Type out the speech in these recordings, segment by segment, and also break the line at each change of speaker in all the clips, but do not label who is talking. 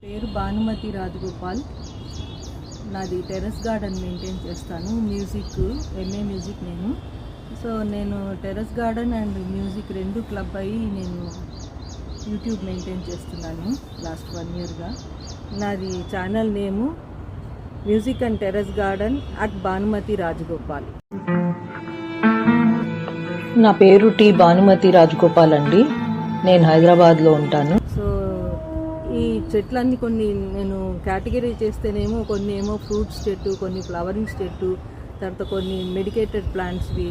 పేరు భానుమతి రాజగోపాల్. నాది terrace garden maintain చేస్తాను. మ్యూజిక్ ఎంఏ మ్యూజిక్ నేను టెర్రస్ గార్డెన్ అండ్ మ్యూజిక్ రెండు క్లబ్ అయ్యి నేను యూట్యూబ్ మెయింటైన్ చేస్తున్నాను లాస్ట్ 1 yearగా. నాది channel name music and terrace garden at Bhanumathi Rajagopal. నా పేరు టి భానుమతి రాజగోపాల్ అండి. నేను హైదరాబాద్లో ఉంటాను. సో ఈ చెట్లన్నీ కొన్ని నేను కేటగిరీ చేస్తేనేమో కొన్ని ఏమో ఫ్రూట్స్ చెట్టు, కొన్ని ఫ్లవరింగ్ చెట్టు, తర్వాత కొన్ని మెడికేటెడ్ ప్లాంట్స్వి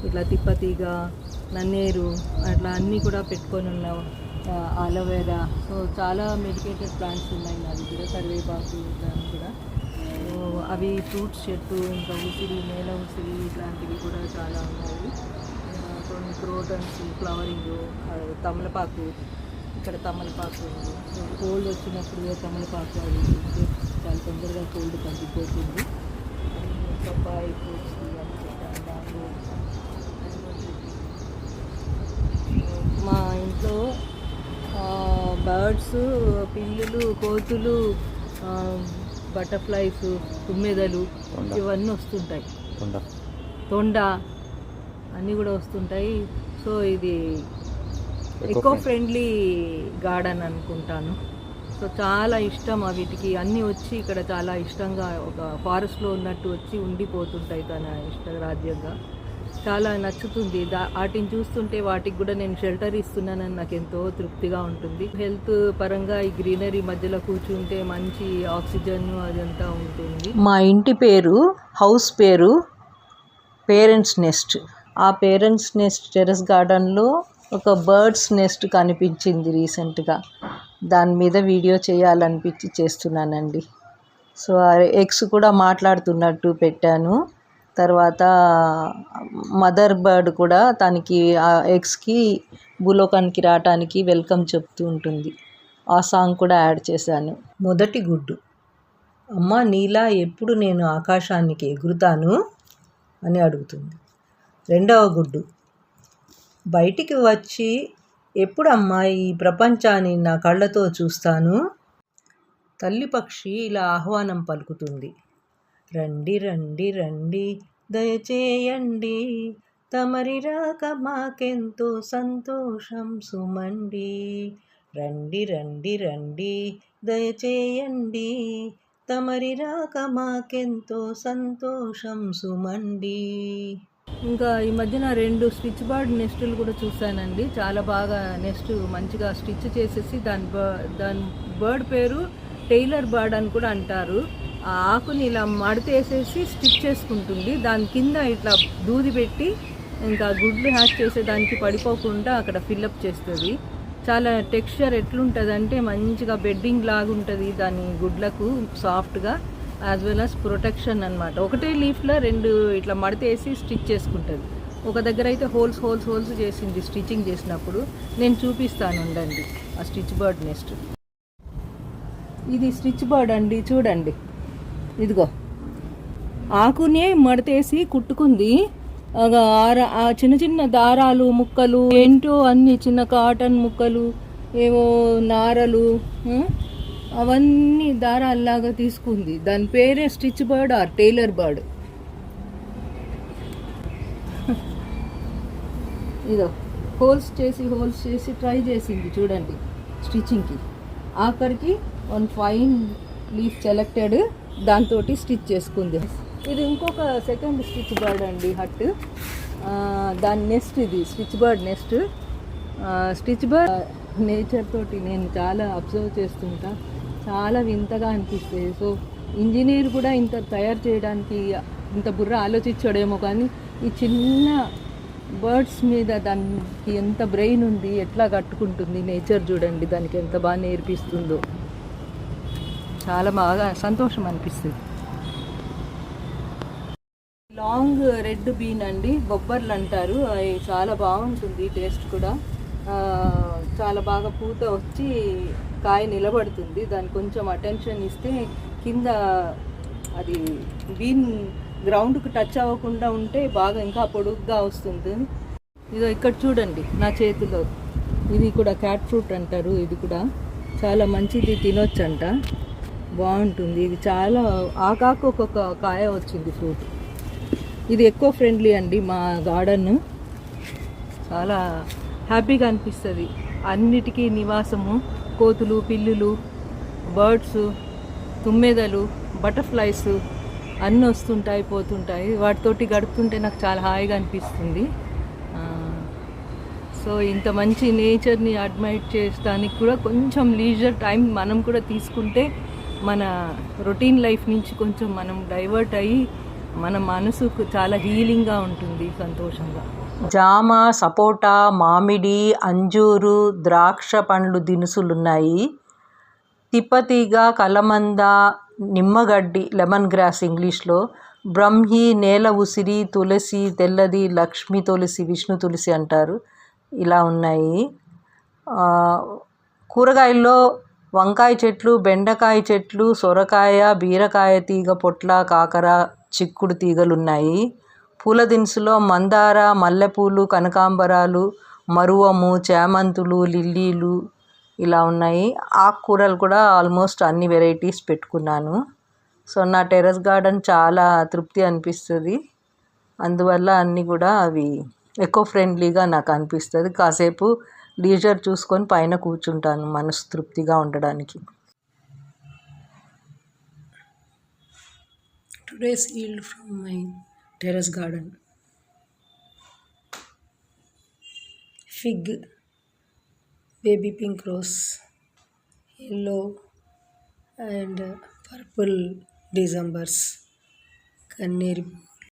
ఇట్లా తిప్పతీగ, నన్నేరు అట్లా అన్నీ కూడా పెట్టుకొని ఉన్నాం. అలోవెరా, సో చాలా మెడికేటెడ్ ప్లాంట్స్ ఉన్నాయి నా దగ్గర. కరివేపాకు ఇట్లాంటివి కూడా. సో అవి ఫ్రూట్స్ చెట్టు, ఇంకా ఉసిరి, నేల ఉసిరి ఇట్లాంటివి కూడా చాలా ఉన్నాయి. కొన్ని క్రోటన్స్, ఫ్లవరింగ్, తమలపాకు, ఇక్కడ తమలపాకు ఉంది. కోల్డ్ వచ్చినప్పుడు తమలపాకు అది చాలా తొందరగా కోల్డ్ తగ్గిపోతుంది. పప్పాయి ఫ్రూట్స్ మా ఇంట్లో బర్డ్స్, పిల్లులు, కోతులు, బటర్ఫ్లైస్, తుమ్మెదలు ఇవన్నీ వస్తుంటాయి. తొండ అన్నీ కూడా వస్తుంటాయి. సో ఇది ఎకో ఫ్రెండ్లీ గార్డెన్ అనుకుంటాను. సో చాలా ఇష్టం వీటికి. అన్నీ వచ్చి ఇక్కడ చాలా ఇష్టంగా ఒక ఫారెస్ట్లో ఉన్నట్టు వచ్చి ఉండిపోతుంటాయి తన ఇష్టరాజ్యంగా. చాలా నచ్చుతుంది. వాటిని చూస్తుంటే వాటికి కూడా నేను షెల్టర్ ఇస్తున్నానని నాకు ఎంతో తృప్తిగా ఉంటుంది. హెల్త్ పరంగా ఈ గ్రీనరీ మధ్యలో కూర్చుంటే మంచి ఆక్సిజన్ అదంతా ఉంటుంది. మా ఇంటి పేరు, హౌస్ పేరు పేరెంట్స్ నెస్ట్. ఆ పేరెంట్స్ నెస్ట్ టెర్రస్ గార్డెన్లో ఒక బర్డ్స్ నెస్ట్ కనిపించింది రీసెంట్గా. దాని మీద వీడియో చేయాలనిపించి చేస్తున్నానండి. సో ఎగ్స్ కూడా మాట్లాడుతున్నట్టు పెట్టాను. తర్వాత మదర్ బర్డ్ కూడా తనకి ఆ ఎగ్స్కి భూలోకానికి రావటానికి వెల్కమ్ చెప్తూ ఉంటుంది. ఆ సాంగ్ కూడా యాడ్ చేశాను. మొదటి గుడ్డు, అమ్మ నీలా ఎప్పుడు నేను ఆకాశానికి ఎగురుతాను అని అడుగుతుంది. రెండవ గుడ్డు, బయటికి వచ్చి ఎప్పుడమ్మా ఈ ప్రపంచాన్ని నా కళ్ళతో చూస్తాను. తల్లి పక్షి ఇలా ఆహ్వానం పలుకుతుంది. రండి రండి రండి దయచేయండి, తమరి రాక మాకెంతో సంతోషం సుమండి. రండి రండి రండి దయచేయండి, తమరి రాక మాకెంతో సంతోషం సుమండి. ఇంకా ఈ మధ్యన 2 స్టిచ్ బర్డ్ నెస్టులు కూడా చూశానండి. చాలా బాగా నెస్ట్ మంచిగా స్టిచ్ చేసేసి దాని బర్డ్ పేరు టైలర్ బర్డ్ అని కూడా అంటారు. ఆ ఆకుని ఇలా మడతేసేసి స్టిచ్ చేసుకుంటుంది. దాని కింద ఇట్లా దూది పెట్టి ఇంకా గుడ్లు హ్యాచ్ చేసేదానికి పడిపోకుండా అక్కడ ఫిల్అప్ చేస్తుంది. చాలా టెక్స్చర్ ఎట్లుంటుందంటే మంచిగా బెడ్డింగ్ లాగా ఉంటుంది దాని గుడ్లకు, సాఫ్ట్గా, యాజ్ వెల్ యాజ్ ప్రొటెక్షన్ అనమాట. ఒకటే లీఫ్లో 2 ఇట్లా మడతేసి స్టిచ్ చేసుకుంటుంది. ఒక దగ్గర అయితే హోల్స్ చేసింది స్టిచ్చింగ్ చేసినప్పుడు. నేను చూపిస్తాను ఉండండి ఆ స్టిచ్ బర్డ్ నెస్ట్. ఇది స్టిచ్ బర్డ్ అండి, చూడండి. ఇదిగో ఆకునే మడతేసి కుట్టుకుంది. ఆ చిన్న చిన్న దారాలు, ముక్కలు ఏంటో అన్ని చిన్న కాటన్ ముక్కలు, ఏవో నారలు, అవన్నీ దారాల్లాగా తీసుకుంది. దాని పేరే stitch bird or tailor bird. ఇదో హోల్స్ చేసి ట్రై చేసింది చూడండి స్టిచ్చింగ్కి. ఆఖరికి 1 ఫైన్ లీఫ్ సెలెక్టెడ్, దాంతో స్టిచ్ చేసుకుంది. ఇది ఇంకొక సెకండ్ స్టిచ్ బర్డ్ అండి, హట్. దాని నెస్ట్ ఇది stitch bird nest. Stitch bird nature తోటి నేను చాలా అబ్జర్వ్ చేస్తుంటా. చాలా వింతగా అనిపిస్తుంది. సో ఇంజనీర్ కూడా ఇంత తయారు చేయడానికి ఇంత బుర్ర ఆలోచించాడేమో, కానీ ఈ చిన్న బర్డ్స్ మీద దానికి ఎంత బ్రెయిన్ ఉంది, ఎట్లా కట్టుకుంటుంది. నేచర్ చూడండి దానికి ఎంత బాగా నేర్పిస్తుందో. చాలా బాగా సంతోషం అనిపిస్తుంది. లాంగ్ రెడ్ బీన్ అండి, బొబ్బర్లు అంటారు. అవి చాలా బాగుంటుంది టేస్ట్ కూడా. చాలా బాగా పూత వచ్చి కాయ నిలబడుతుంది. దానికి కొంచెం అటెన్షన్ ఇస్తే కింద అది బీన్ గ్రౌండ్కి టచ్ అవ్వకుండా ఉంటే బాగా ఇంకా పొడుగ్గా వస్తుంది. ఇదో ఇక్కడ చూడండి నా చేతిలో, ఇది కూడా క్యాట్ ఫ్రూట్ అంటారు. ఇది కూడా చాలా మంచిది, తినొచ్చంట, బాగుంటుంది. ఇది చాలా ఆకాకు ఒక్కొక్క కాయ వచ్చింది ఫ్రూట్. ఇది ఎక్కువ ఫ్రెండ్లీ అండి. మా గార్డెన్ చాలా హ్యాపీగా అనిపిస్తుంది. అన్నిటికీ నివాసము, కోతులు, పిల్లులు, బర్డ్స్, తుమ్మెదలు, బటర్ఫ్లైస్ అన్నీ వస్తుంటాయి, పోతుంటాయి. వాటితోటి గడుపుతుంటే నాకు చాలా హాయిగా అనిపిస్తుంది. సో ఇంత మంచి నేచర్ని అడ్మైర్ చేయడానికి కూడా కొంచెం లీజర్ టైం మనం కూడా తీసుకుంటే మన రొటీన్ లైఫ్ నుంచి కొంచెం మనం డైవర్ట్ అయ్యి మన మనసుకు చాలా హీలింగ్గా ఉంటుంది, సంతోషంగా. జామ, సపోటా, మామిడి, అంజూరు, ద్రాక్ష పండ్లు దినుసులున్నాయి. తిప్పతీగ, కలమంద, నిమ్మగడ్డి, లెమన్ గ్రాస్ ఇంగ్లీష్లో, బ్రహ్మి, నేల ఉసిరి, తులసి, తెల్లది, లక్ష్మీ తులసి, విష్ణు తులసి అంటారు, ఇలా ఉన్నాయి. కూరగాయల్లో వంకాయ చెట్లు, బెండకాయ చెట్లు, సొరకాయ, బీరకాయ తీగ పొట్ల, కాకర, చిక్కుడు తీగలు ఉన్నాయి. పూల దినుసులో మందార, మల్లెపూలు, కనకాంబరాలు, మరువము, చామంతులు, లిల్లీలు ఇలా ఉన్నాయి. ఆకుకూరలు కూడా ఆల్మోస్ట్ అన్ని వెరైటీస్ పెట్టుకున్నాను. సో నా టెర్రస్ గార్డెన్ చాలా తృప్తి అనిపిస్తుంది. అందువల్ల అన్నీ కూడా అవి ఎకో ఫ్రెండ్లీగా నాకు అనిపిస్తుంది. కాసేపు లీజర్ చూసుకొని పైన కూర్చుంటాను మనసు తృప్తిగా ఉండడానికి. Today's yield from my terrace garden. Fig, baby pink rose, yellow and purple Decembers, Kanneri